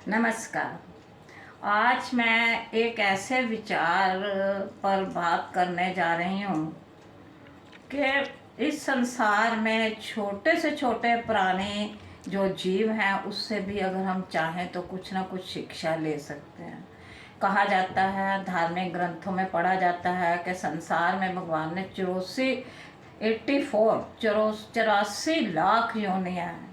नमस्कार। आज मैं एक ऐसे विचार पर बात करने जा रही हूँ कि इस संसार में छोटे से छोटे प्राणी जो जीव हैं उससे भी अगर हम चाहें तो कुछ ना कुछ शिक्षा ले सकते हैं। कहा जाता है, धार्मिक ग्रंथों में पढ़ा जाता है कि संसार में भगवान ने 84 लाख योनियाँ हैं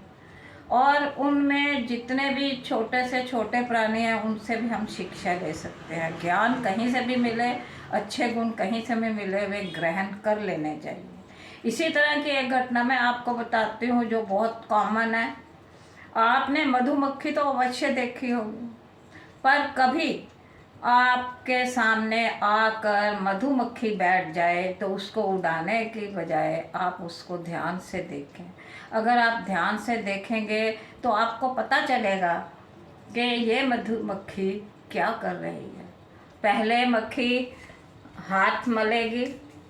और उनमें जितने भी छोटे से छोटे प्राणी हैं उनसे भी हम शिक्षा ले सकते हैं। ज्ञान कहीं से भी मिले, अच्छे गुण कहीं से भी मिले, वे ग्रहण कर लेने चाहिए। इसी तरह की एक घटना मैं आपको बताती हूँ जो बहुत कॉमन है। आपने मधुमक्खी तो अवश्य देखी होगी, पर कभी आपके सामने आकर मधुमक्खी बैठ जाए तो उसको उड़ाने की बजाय आप उसको ध्यान से देखें। अगर आप ध्यान से देखेंगे तो आपको पता चलेगा कि ये मधुमक्खी क्या कर रही है। पहले मक्खी हाथ मलेगी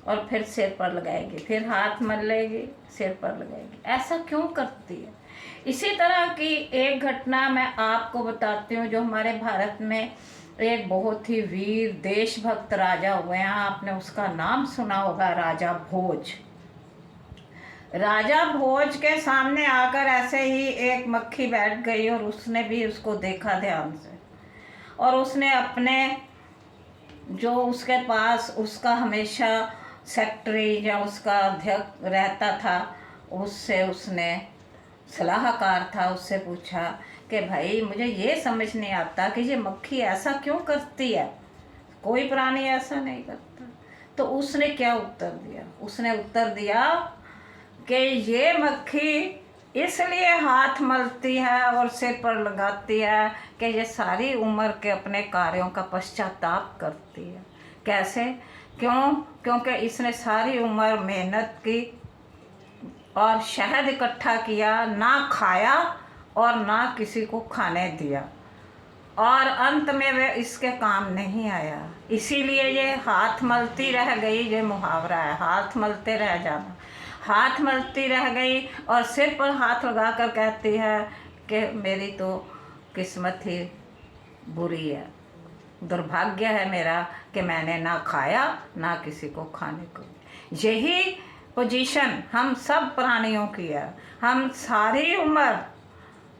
और फिर सिर पर लगाएगी, फिर हाथ मलेगी, सिर पर लगाएगी। ऐसा क्यों करती है? इसी तरह की एक घटना मैं आपको बताती हूँ जो हमारे भारत में एक बहुत ही वीर देशभक्त राजा हुए हैं। आपने उसका नाम सुना होगा, राजा भोज। राजा भोज के सामने आकर ऐसे ही एक मक्खी बैठ गई और उसने भी उसको देखा ध्यान से, और उसने अपने जो उसके पास उसका हमेशा सेक्रेटरी या उसका अध्यक्ष रहता था उससे उसने सलाहकार था, उससे पूछा कि भाई मुझे ये समझ नहीं आता कि ये मक्खी ऐसा क्यों करती है, कोई प्राणी ऐसा नहीं करता। तो उसने क्या उत्तर दिया? उसने उत्तर दिया कि ये मक्खी इसलिए हाथ मलती है और सिर पर लगाती है कि ये सारी उम्र के अपने कार्यों का पश्चाताप करती है। कैसे? क्योंकि इसने सारी उम्र मेहनत की और शहद इकट्ठा किया, ना खाया और ना किसी को खाने दिया, और अंत में वह इसके काम नहीं आया, इसीलिए ये हाथ मलती रह गई। ये मुहावरा है, हाथ मलते रह जाना। हाथ मलती रह गई और सिर पर हाथ लगा कर कहती है कि मेरी तो किस्मत ही बुरी है, दुर्भाग्य है मेरा कि मैंने ना खाया ना किसी को खाने को। यही पोजीशन हम सब प्राणियों की है। हम सारी उम्र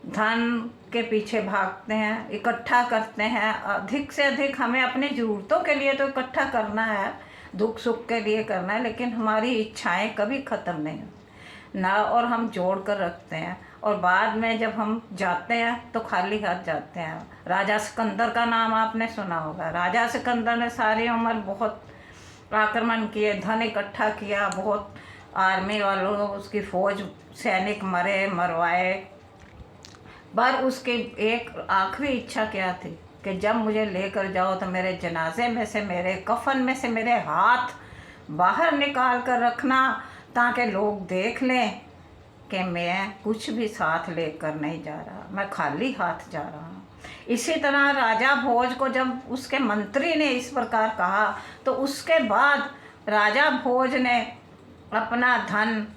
धन के पीछे भागते हैं, इकट्ठा करते हैं, अधिक से अधिक हमें अपनी ज़रूरतों के लिए तो इकट्ठा करना है, दुख सुख के लिए करना है, लेकिन हमारी इच्छाएं कभी ख़त्म नहीं होती ना, और हम जोड़ कर रखते हैं और बाद में जब हम जाते हैं तो खाली हाथ जाते हैं। राजा सिकंदर का नाम आपने सुना होगा। राजा सिकंदर ने सारी उम्र बहुत आक्रमण किए, धन इकट्ठा किया, बहुत आर्मी वालों उसकी फौज सैनिक मरवाए, पर उसकी एक आखिरी इच्छा क्या थी कि जब मुझे लेकर जाओ तो मेरे जनाजे में से, मेरे कफन में से मेरे हाथ बाहर निकाल कर रखना, ताकि लोग देख लें कि मैं कुछ भी साथ लेकर नहीं जा रहा, मैं खाली हाथ जा रहा हूँ। इसी तरह राजा भोज को जब उसके मंत्री ने इस प्रकार कहा तो उसके बाद राजा भोज ने अपना धन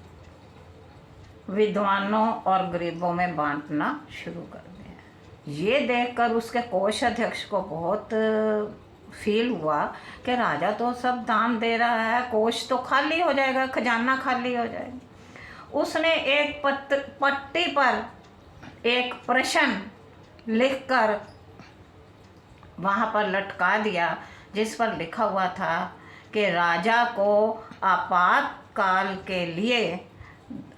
विद्वानों और गरीबों में बांटना शुरू कर दिया। ये देखकर उसके कोषाध्यक्ष को बहुत फील हुआ कि राजा तो सब दान दे रहा है, कोष तो खाली हो जाएगा, खजाना खाली हो जाएगा। उसने एक पट्टी पर एक प्रश्न लिखकर वहाँ पर लटका दिया, जिस पर लिखा हुआ था कि राजा को आपातकाल के लिए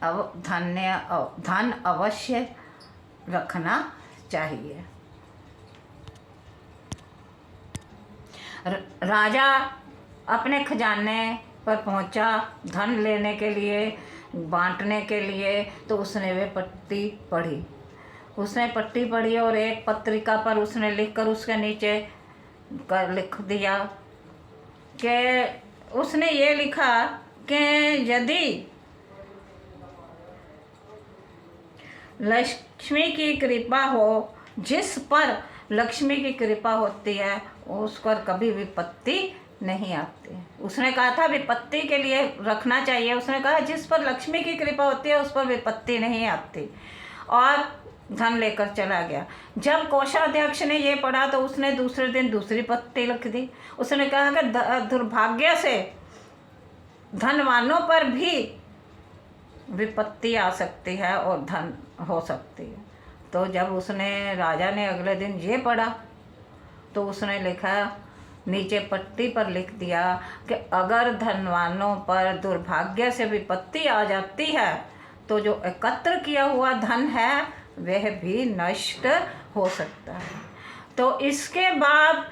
धन अवश्य रखना चाहिए। राजा अपने खजाने पर पहुंचा धन लेने के लिए, बांटने के लिए, तो उसने वे पट्टी पढ़ी। उसने पट्टी पढ़ी और एक पत्रिका पर उसने लिखकर उसके नीचे लिख दिया कि उसने ये लिखा कि यदि लक्ष्मी की कृपा हो, जिस पर लक्ष्मी की कृपा होती है उस पर कभी विपत्ति नहीं आती। उसने कहा था विपत्ति के लिए रखना चाहिए, उसने कहा जिस पर लक्ष्मी की कृपा होती है उस पर विपत्ति नहीं आती। और धन लेकर चला गया। जब कोषाध्यक्ष ने ये पढ़ा तो उसने दूसरे दिन दूसरी पत्ती लिख दी। उसने कहा कि दुर्भाग्य से धनवानों पर भी विपत्ति आ सकती है और धन हो सकती है। तो जब उसने राजा ने अगले दिन ये पढ़ा तो उसने लिखा, नीचे पट्टी पर लिख दिया कि अगर धनवानों पर दुर्भाग्य से विपत्ति आ जाती है तो जो एकत्र किया हुआ धन है वह भी नष्ट हो सकता है। तो इसके बाद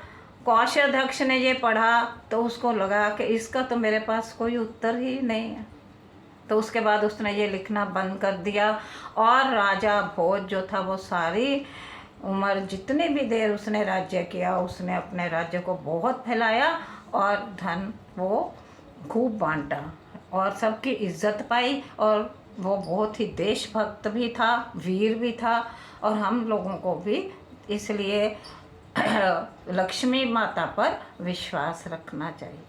कोषाध्यक्ष ने ये पढ़ा तो उसको लगा कि इसका तो मेरे पास कोई उत्तर ही नहीं है। तो उसके बाद उसने ये लिखना बंद कर दिया और राजा भोज जो था वो सारी उम्र जितनी भी देर उसने राज्य किया उसने अपने राज्य को बहुत फैलाया और धन वो खूब बांटा और सबकी इज्जत पाई। और वो बहुत ही देशभक्त भी था, वीर भी था। और हम लोगों को भी इसलिए लक्ष्मी माता पर विश्वास रखना चाहिए।